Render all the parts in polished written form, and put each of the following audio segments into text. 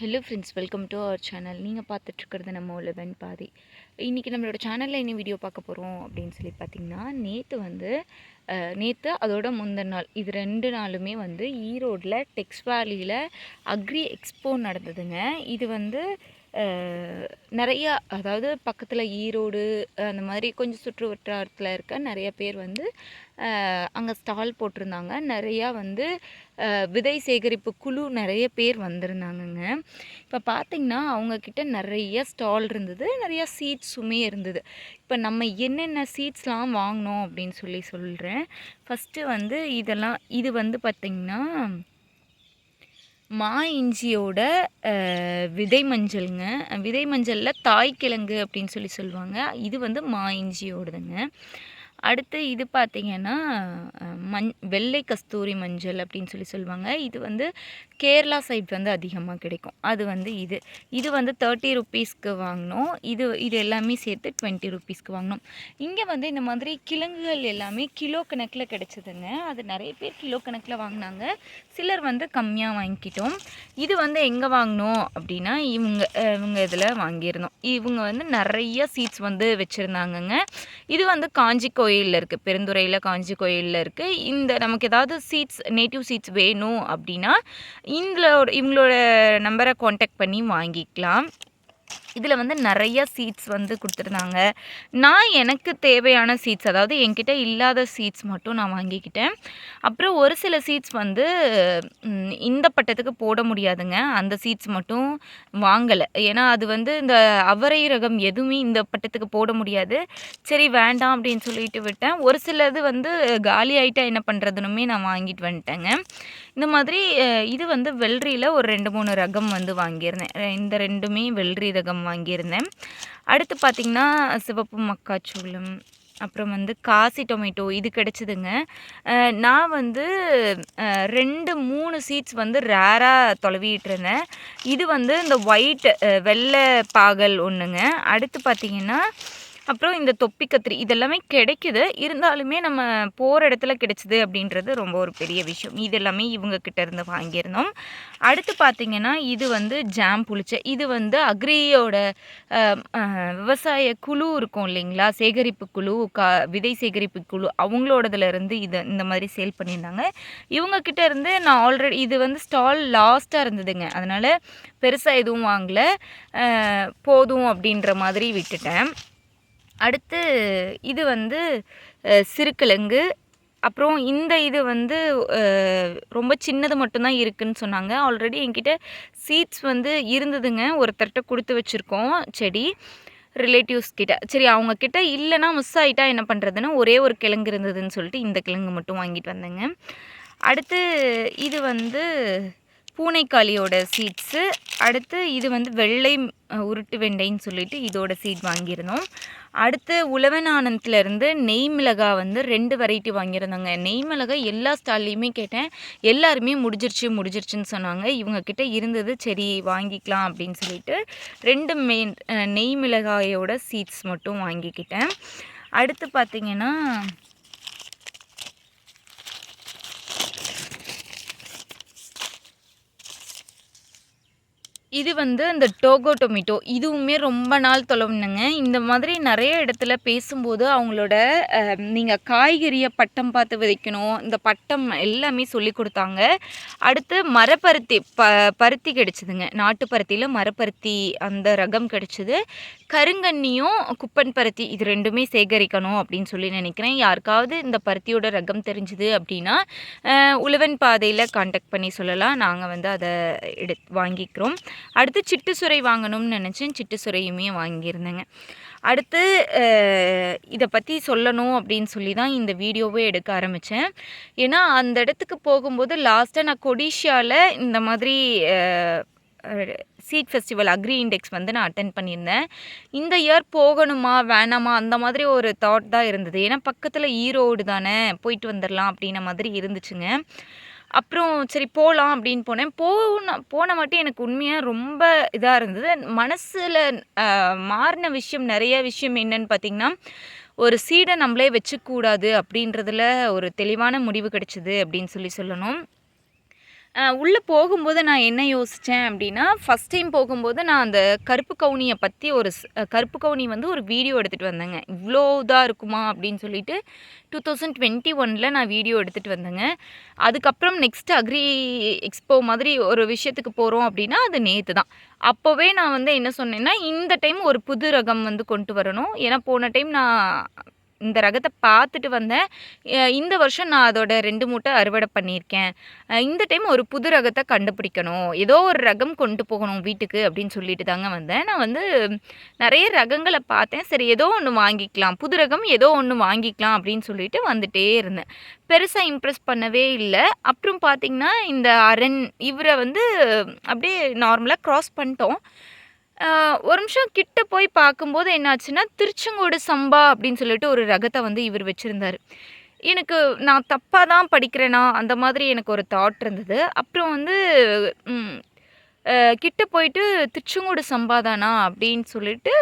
Hello friends, welcome to our channel. நீங்கள் பார்த்துட்ருக்கிறது நம்ம உழவன் பாதை. இன்றைக்கி நம்மளோட சேனலில் என்ன வீடியோ பார்க்க போகிறோம் அப்படின்னு சொல்லி பார்த்திங்கன்னா, நேற்று அதோட முந்தின நாள் இது 2 நாளுமே ஈரோடில் டெக்ஸ் வேலியில் அக்ரி எக்ஸ்போ நடந்ததுங்க. இது நிறையா, அதாவது பக்கத்தில் ஈரோடு அந்த மாதிரி கொஞ்சம் சுற்று வட்டாரத்தில் இருக்க நிறைய பேர் அங்கே ஸ்டால் போட்டிருந்தாங்க. நிறையா விதை சேகரிப்பு குழு நிறைய பேர் வந்திருந்தாங்கங்க. இப்போ பார்த்திங்கன்னா அவங்கக்கிட்ட நிறைய ஸ்டால் இருந்தது, நிறையா சீட்ஸுமே இருந்தது. இப்போ நம்ம என்னென்ன சீட்ஸ்லாம் வாங்கினோம் அப்படின்னு சொல்கிறேன். ஃபஸ்ட்டு இது பார்த்திங்கன்னா மா இஞ்சியோட விதை மஞ்சளுங்க. விதை மஞ்சளில் தாய்க்கிழங்கு அப்படின்னு சொல்லுவாங்க. இது மா இஞ்சியோடதுங்க. அடுத்து இது பார்த்திங்கன்னா வெள்ளை கஸ்தூரி மஞ்சள் அப்படின்னு சொல்லுவாங்க. இது கேரளா சைட் அதிகமாக கிடைக்கும். அது இது 30 ருப்பீஸ்க்கு வாங்கினோம். இது எல்லாமே சேர்த்து 20 ருப்பீஸ்க்கு வாங்கினோம். இங்கே இந்த மாதிரி கிழங்குகள் எல்லாமே கிலோ கணக்கில் கிடச்சிதுங்க. அது நிறைய பேர் கிலோ கணக்கில் வாங்கினாங்க, சிலர் கம்மியாக வாங்கிக்கிட்டோம். இது எங்கே வாங்கினோம் அப்படின்னா இவங்க இதில் வாங்கியிருந்தோம். இவங்க நிறைய சீட்ஸ் வச்சுருந்தாங்கங்க. இது காஞ்சி கோயிலில் இருக்குது, பெருந்துறையில் காஞ்சி கோயிலில் இருக்குது. நமக்கு ஏதாவது சீட்ஸ், நேட்டிவ் சீட்ஸ் வேணும் அப்படின்னா இவங்களோட நம்பரை காண்டாக்ட் பண்ணி வாங்கிக்கலாம். இதில் நிறைய சீட்ஸ் கொடுத்துருந்தாங்க. நான் எனக்கு தேவையான சீட்ஸ், அதாவது என்கிட்ட இல்லாத சீட்ஸ் மட்டும் நான் வாங்கிக்கிட்டேன். அப்புறம் ஒரு சில சீட்ஸ் இந்த பட்டத்துக்கு போட முடியாதுங்க, அந்த சீட்ஸ் மட்டும் வாங்கலை. ஏன்னா அது இந்த அவரை ரகம் எதுவுமே இந்த பட்டத்துக்கு போட முடியாது. சரி வேண்டாம் அப்படின்னு சொல்லிட்டு விட்டேன். ஒரு சிலது காலி ஆகிட்டா என்ன பண்ணுறதுனுமே நான் வாங்கிட்டு வந்துட்டேங்க. இந்த மாதிரி இது வெள்ளரியில் ஒரு 2-3 ரகம் வாங்கியிருந்தேன். இந்த 2மே வெள்ளரி ரகம் வாங்கியிருந்தேன். அடுத்து பார்த்திங்கன்னா சிவப்பு மக்காச்சோளம், அப்புறம் காசி டொமேட்டோ இது கிடச்சிதுங்க. நான் 2-3 சீட்ஸ் ரேராக தொலைவிட்டு இருந்தேன். இது இந்த ஒயிட் வெள்ளை பாகல் ஒன்றுங்க. அடுத்து பார்த்திங்கன்னா அப்புறம் இந்த தொப்பி கத்திரி இதெல்லாமே கிடைக்குது. இருந்தாலுமே நம்ம போகிற இடத்துல கிடைச்சிது அப்படின்றது ரொம்ப ஒரு பெரிய விஷயம். இது எல்லாமே இவங்கக்கிட்ட இருந்து வாங்கியிருந்தோம். அடுத்து பார்த்திங்கன்னா இது ஜாம் புளிச்ச, இது அக்ரியோட விவசாய குழு இருக்கும் இல்லைங்களா, சேகரிப்பு குழு, விதை சேகரிப்பு குழு, அவங்களோடதுலேருந்து இந்த மாதிரி சேல் பண்ணியிருந்தாங்க. இவங்கக்கிட்ட இருந்து நான் ஆல்ரெடி இது ஸ்டால் லாஸ்ட்டாக இருந்ததுங்க, அதனால் பெருசாக எதுவும் வாங்கலை, போதும் அப்படின்ற மாதிரி விட்டுட்டேன். அடுத்து இது சிறுக்கிழங்கு. அப்புறம் இது ரொம்ப சின்னது மட்டும்தான் இருக்குதுன்னு சொன்னாங்க. ஆல்ரெடி என்கிட்ட சீட்ஸ் இருந்ததுங்க, ஒருத்தர்கிட்ட கொடுத்து வச்சுருக்கோம் செடி, ரிலேட்டிவ்ஸ் கிட்ட. சரி அவங்கக்கிட்ட இல்லைன்னா மிஸ் ஆகிட்டா என்ன பண்ணுறதுன்னு ஒரே ஒரு கிழங்கு இருந்ததுன்னு சொல்லிட்டு இந்த கிழங்கு மட்டும் வாங்கிட்டு வந்தேங்க. அடுத்து இது பூனைக்காளியோட சீட்ஸு. அடுத்து இது வெள்ளை உருட்டு வெண்டைன்னு சொல்லிட்டு இதோட சீட் வாங்கியிருந்தோம். அடுத்து உழவன் ஆனந்திலேருந்து நெய் மிளகாய் 2 வெரைட்டி வாங்கியிருந்தாங்க. நெய் மிளகாய் எல்லா ஸ்டால்லையுமே கேட்டேன், எல்லாருமே முடிஞ்சிருச்சுன்னு சொன்னாங்க. இவங்கக்கிட்ட இருந்தது, சரி வாங்கிக்கலாம் அப்படின்னு சொல்லிட்டு 2 நெய் மிளகாயோட சீட்ஸ் மட்டும் வாங்கிக்கிட்டேன். அடுத்து பார்த்திங்கன்னா இது இந்த டோகோ டொமேட்டோ, இதுவுமே ரொம்ப நாள் தொலைவுனுங்க. இந்த மாதிரி நிறைய இடத்துல பேசும்போது அவங்களோட நீங்கள் காய்கறியை பட்டம் பார்த்து விதைக்கணும், இந்த பட்டம் எல்லாமே சொல்லி கொடுத்தாங்க. அடுத்து மரப்பருத்தி, பருத்தி கிடச்சிதுங்க. நாட்டு பருத்தியில் மரப்பருத்தி அந்த ரகம் கிடச்சிது. கருங்கண்ணியும் குப்பன் பருத்தி, இது 2மே சேகரிக்கணும் அப்படின்னு சொல்லி நினைக்கிறேன். யாருக்காவது இந்த பருத்தியோட ரகம் தெரிஞ்சுது அப்படின்னா உழவன் பாதையில் காண்டாக்ட் பண்ணி சொல்லலாம். நாங்கள் அதை வாங்கிக்கிறோம். அடுத்து சிட்டு சுரை வாங்கணும்னு நினச்சேன், சிட்டு சுரையுமே வாங்கியிருந்தேங்க. அடுத்து இதை பற்றி சொல்லணும் அப்படின்னு சொல்லி தான் இந்த வீடியோவே எடுக்க ஆரம்பித்தேன். ஏன்னா அந்த இடத்துக்கு போகும்போது லாஸ்ட்டாக நான் கொடிஷியாவில் இந்த மாதிரி சீட் ஃபெஸ்டிவல் அக்ரி இண்டெக்ஸ் நான் அட்டென்ட் பண்ணியிருந்தேன். இந்த இயர் போகணுமா வேணாமா அந்த மாதிரி ஒரு தாட் தான் இருந்தது. ஏன்னா பக்கத்தில் ஈரோடு தானே, போயிட்டு வந்துடலாம் அப்படின்ன மாதிரி இருந்துச்சுங்க. அப்புறம் சரி போகலாம் அப்படின்னு போனேன். போன மட்டும் எனக்கு உண்மையாக ரொம்ப இதாக இருந்தது. மனசில் மாறின விஷயம், நிறைய விஷயம் என்னன்னு பார்த்திங்கன்னா, ஒரு சீடை நம்மளே வச்சுக்கூடாது அப்படின்றதுல ஒரு தெளிவான முடிவு கிடச்சிது அப்படின்னு சொல்லணும். உள்ளே போகும்போது நான் என்ன யோசித்தேன் அப்படின்னா, ஃபஸ்ட் டைம் போகும்போது நான் அந்த கருப்பு கவுனிய பற்றி கருப்பு கவுனி வந்து ஒரு வீடியோ எடுத்துகிட்டு வந்தேங்க. இவ்வளோ இதா இருக்குமா அப்படின்னு சொல்லிட்டு 2021ல நான் வீடியோ எடுத்துகிட்டு வந்தேங்க. அதுக்கப்புறம் நெக்ஸ்ட் அக்ரி எக்ஸ்போ மாதிரி ஒரு விஷயத்துக்கு போகிறோம் அப்படின்னா, அது நேத்து தான். அப்போவே நான் வந்து என்ன சொன்னேன்னா, இந்த டைம் ஒரு புது ரகம் வந்து கொண்டு வரணும். ஏன்னா போன டைம் நான் இந்த ரகத்த பார்த்துட்டு வந்தேன். இந்த வருஷம் நான் அதோட 2 மூட்டை அறுவடை பண்ணியிருக்கேன். இந்த டைம் ஒரு புது ரகத்த கண்டுபிடிக்கணும். ஏதோ ஒரு ரகம் கொண்டு போகணும் வீட்டுக்கு அப்படின்னு சொல்லிட்டு தாங்க வந்தேன். நான் வந்து நெறைய ரகங்கள பார்த்தேன். சரி ஏதோ ஒண்ணு வாங்கிக்கலாம். புது ரகம் ஏதோ ஒண்ணு வாங்கிக்கலாம் அப்படின்னு சொல்லிட்டு வந்துட்டே இருந்தேன். பெருசா இம்ப்ரெஸ் பண்ணவே இல்ல. அப்புறம் பார்த்தீங்கன்னா, இந்த அரண் இவர வந்து அப்படியே நார்மலா கிராஸ் பண்ணிட்டோம். ஒரு நிமிஷம் கிட்ட போய் பார்க்கும்போது என்னாச்சுன்னா, திருச்செங்கோடு சம்பா அப்படின்னு சொல்லிட்டு ஒரு ரகத்த வந்து இவர் வச்சிருந்தாரு. எனக்கு நான் தப்பா தான் படிக்கிறேனா, அந்த மாதிரி எனக்கு ஒரு தாட் இருந்தது. அப்புறம் வந்து ம் கிட்ட போயிட்டு திருச்செங்கோடு சம்பா தானா அப்படின்னு சொல்லிட்டு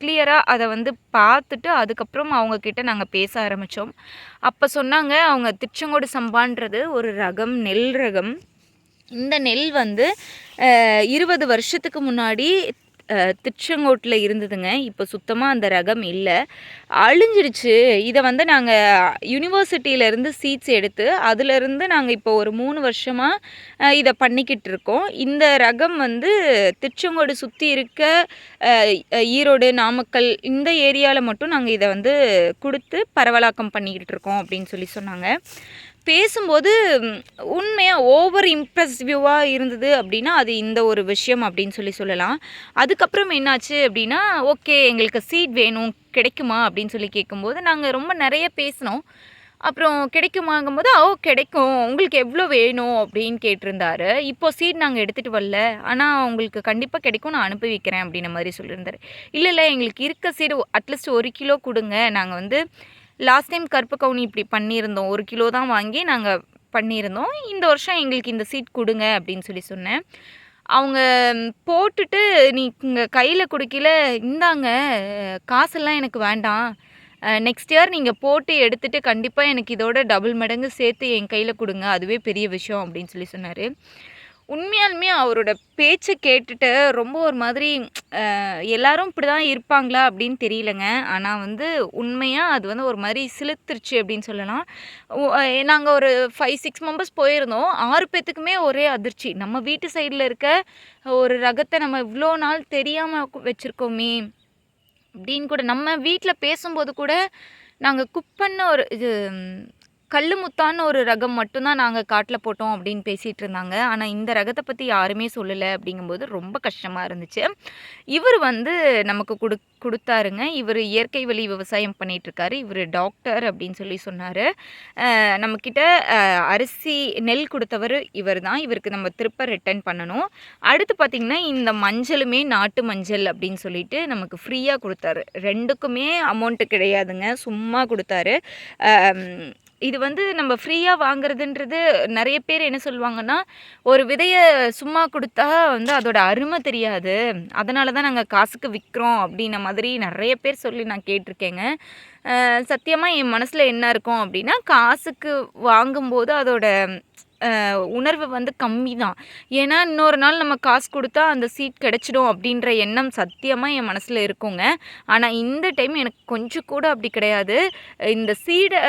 கிளியரா அத வந்து பார்த்துட்டு, அதுக்கப்புறம் அவங்க கிட்ட நாங்க பேச ஆரம்பிச்சோம். அப்ப சொன்னாங்க, அவங்க திருச்செங்கோடு சம்பான்றது ஒரு ரகம், நெல் ரகம். இந்த நெல் வந்து 20 வருஷத்துக்கு முன்னாடி திருச்செங்கோட்டில் இருந்ததுங்க. இப்போ சுத்தமாக அந்த ரகம் இல்ல. அழிஞ்சிடுச்சு. இத வந்து நாங்க யூனிவர்சிட்டியிலேருந்து சீட்ஸ் எடுத்து, அதிலேருந்து நாங்க இப்போ ஒரு 3 வருஷமா இத பண்ணிக்கிட்டு இருக்கோம். இந்த ரகம் வந்து திருச்செங்கோடு சுத்தி இருக்க ஈரோடு, நாமக்கல் இந்த ஏரியால மட்டும் நாங்க இத வந்து குடுத்து பரவலாக்கம் பண்ணிக்கிட்டு இருக்கோம் அப்படின்னு சொன்னாங்க. பேசும்போது உண்மையா ஓவர் இம்ப்ரெசிவாக இருந்தது அப்படின்னா, அது இந்த ஒரு விஷயம் அப்படின்னு சொல்லலாம். அதுக்கப்புறம் என்னாச்சு அப்படின்னா, ஓகே எங்களுக்கு சீட் வேணும், கிடைக்குமா அப்படின்னு கேட்கும்போது, நாங்கள் ரொம்ப நிறைய பேசினோம். அப்புறம் கிடைக்குமாங்கும்போது, கிடைக்கும். உங்களுக்கு எவ்வளோ வேணும் அப்படின்னு கேட்டிருந்தாரு. இப்போ சீட் நாங்கள் எடுத்துகிட்டு வரல. ஆனால் உங்களுக்கு கண்டிப்பாக கிடைக்கும். நான் அனுப்பி வைக்கிறேன் அப்படின்ன மாதிரி சொல்லியிருந்தாரு. இல்லை எங்களுக்கு இருக்க சீடு அட்லீஸ்ட் 1 கிலோ கொடுங்க. நாங்கள் வந்து லாஸ்ட் டைம் கருப்பு கவுனி இப்படி பண்ணியிருந்தோம். 1 கிலோ தான் வாங்கி நாங்கள் பண்ணியிருந்தோம். இந்த வருஷம் எங்களுக்கு இந்த சீட் கொடுங்க அப்படின்னு சொன்னேன். அவங்க போட்டுட்டு, நீ இங்கே கையில் கொடுக்கல, இந்தாங்க காசெல்லாம் எனக்கு வேண்டாம். நெக்ஸ்ட் இயர் நீங்கள் போட்டு எடுத்துகிட்டு கண்டிப்பாக எனக்கு இதோட டபுள் மடங்கு சேர்த்து என் கையில் கொடுங்க. அதுவே பெரிய விஷயம் அப்படின்னு சொன்னார். உண்மையாலுமே அவரோட பேச்சை கேட்டுட்டு ரொம்ப ஒரு மாதிரி எல்லாரும் இப்படி தான் இருப்பாங்களா அப்படின்னு தெரியலங்க. ஆனால் வந்து உண்மையாக அது வந்து ஒரு மாதிரி சிலுத்துருச்சு அப்படின்னு சொல்லலாம். நாங்கள் ஒரு 5, 6 மெம்பர்ஸ் போயிருந்தோம். 6 பேத்துக்குமே ஒரே அதிர்ச்சி. நம்ம வீட்டு சைடில் இருக்க ஒரு ரகத்தை நம்ம இவ்வளோ நாள் தெரியாமல் வச்சுருக்கோமே அப்படின்னு கூட. நம்ம வீட்டில் பேசும்போது கூட நாங்கள் குக் பண்ண ஒரு இது கல்லுமுத்தான்னு ஒரு ரகம் மட்டும்தான் நாங்கள் காட்டில் போட்டோம் அப்படின்னு பேசிகிட்டு இருந்தாங்க. ஆனால் இந்த ரகத்தை பற்றி யாருமே சொல்லலை அப்படிங்கும்போது ரொம்ப கஷ்டமாக இருந்துச்சு. இவர் வந்து நமக்கு கொடுத்தாருங்க. இவர் இயற்கை வழி விவசாயம் பண்ணிகிட்ருக்காரு. இவர் டாக்டர் அப்படின்னு சொன்னார். நம்மக்கிட்ட அரிசி நெல் கொடுத்தவர் இவர் தான். இவருக்கு நம்ம திருப்ப ரிட்டர்ன் பண்ணணும். அடுத்து பார்த்திங்கன்னா, இந்த மஞ்சளுமே நாட்டு மஞ்சள் அப்படின்னு சொல்லிட்டு நமக்கு ஃப்ரீயாக கொடுத்தாரு. 2க்குமே அமௌண்ட்டு கிடையாதுங்க. சும்மா கொடுத்தாரு. இது வந்து நம்ம ஃப்ரீயாக வாங்குறதுன்றது நிறைய பேர் என்ன சொல்லுவாங்கன்னா, ஒரு விதையை சும்மா கொடுத்தா வந்து அதோட அருமை தெரியாது, அதனால தான் நாங்கள் காசுக்கு விற்கிறோம் அப்படின்ன மாதிரி நிறைய பேர் சொல்லி நான் கேட்டிருக்கேங்க. சத்தியமாக என் மனசில் என்ன இருக்கும் அப்படின்னா, காசுக்கு வாங்கும்போது அதோட உணர்வு வந்து கம்மி தான். ஏன்னா இன்னொரு நாள் நம்ம காசு கொடுத்தா அந்த சீட் கிடச்சிடும் அப்படின்ற எண்ணம் சத்தியமாக என் மனசில் இருக்குங்க. ஆனால் இந்த டைம் எனக்கு கொஞ்சம் கூட அப்படி கிடையாது. இந்த சீடை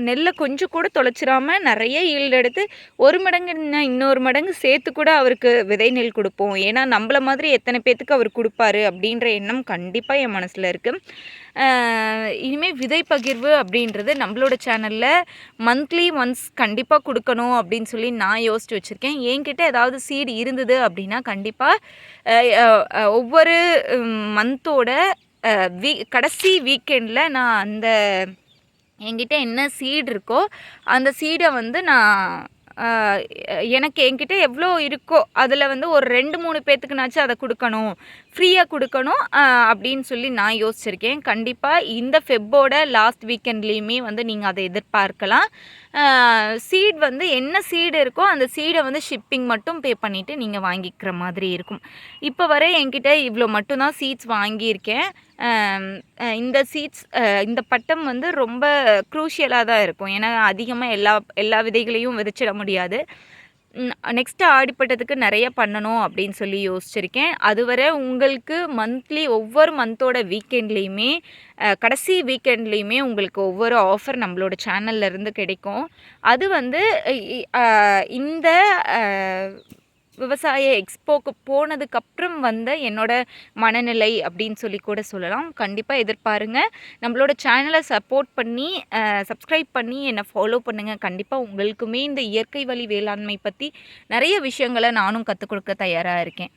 நெல்லை கொஞ்சம் கூட தொலைச்சிடாம நிறைய ஈல்டு எடுத்து 1 மடங்கு இன்னொரு மடங்கு சேர்த்து கூட அவருக்கு விதை நெல் கொடுப்போம். ஏன்னா நம்மள மாதிரி எத்தனை பேத்துக்கு அவர் கொடுப்பாரு அப்படின்ற எண்ணம் கண்டிப்பாக என் மனசில் இருக்குது. இனிமேல் விதை பகிர்வு அப்படின்றது நம்மளோட சேனலில் மந்த்லி ஒன்ஸ் கண்டிப்பாக கொடுக்கணும் அப்படின்னு சொல்லி நான் யோசித்து வச்சுருக்கேன். என்கிட்ட ஏதாவது சீடு இருந்தது அப்படின்னா கண்டிப்பாக ஒவ்வொரு மந்தோட கடைசி வீக்கெண்டில் நான் அந்த என்கிட்ட என்ன சீடு இருக்கோ அந்த சீடை வந்து நான் எனக்கு என்கிட்ட எவ்வளோ இருக்கோ அதில் வந்து ஒரு 2-3 பேத்துக்குனாச்சும் அதை கொடுக்கணும், ஃப்ரீயாக கொடுக்கணும் அப்படின்னு சொல்லி நான் யோசிச்சிருக்கேன். கண்டிப்பாக இந்த ஃபெப்போட லாஸ்ட் வீக்கெண்ட்லேயுமே வந்து நீங்கள் அதை எதிர்பார்க்கலாம். சீட் வந்து என்ன சீடு இருக்கோ அந்த சீடை வந்து ஷிப்பிங் மட்டும் பே பண்ணிவிட்டு நீங்கள் வாங்கிக்கிற மாதிரி இருக்கும். இப்போ வரை என்கிட்ட இவ்வளோ மட்டும்தான் சீட்ஸ் வாங்கியிருக்கேன். இந்த சீட்ஸ் இந்த பட்டம் வந்து ரொம்ப க்ரூஷியலாக தான் இருக்கும். ஏன்னா அதிகமாக எல்லா விதைகளையும் விதைச்சிட முடியாது. நெக்ஸ்ட்டு ஆடிப்பட்டத்துக்கு நிறைய பண்ணணும் அப்படின்னு சொல்லி யோசிச்சிருக்கேன். அதுவரை உங்களுக்கு மந்த்லி ஒவ்வொரு மந்த்தோட வீக்கெண்ட்லேயுமே கடைசி வீக்கெண்ட்லேயுமே உங்களுக்கு ஒவ்வொரு ஆஃபர் நம்மளோட சேனல்ல இருந்து கிடைக்கும். அது வந்து இந்த அ விவசாய எக்ஸ்போக்கு போனதுக்கப்புறம் வந்த என்னோட மனநிலை அப்படின்னு சொல்லி கூட சொல்லலாம். கண்டிப்பாக எதிர்பாருங்க. நம்மளோட சேனலை சப்போர்ட் பண்ணி சப்ஸ்கிரைப் பண்ணி என்னை ஃபாலோ பண்ணுங்கள். கண்டிப்பாக உங்களுக்குமே இந்த இயற்கை வழி வேளாண்மை பற்றி நிறைய விஷயங்களை நானும் கற்றுக் கொடுக்க தயாராக இருக்கேன்.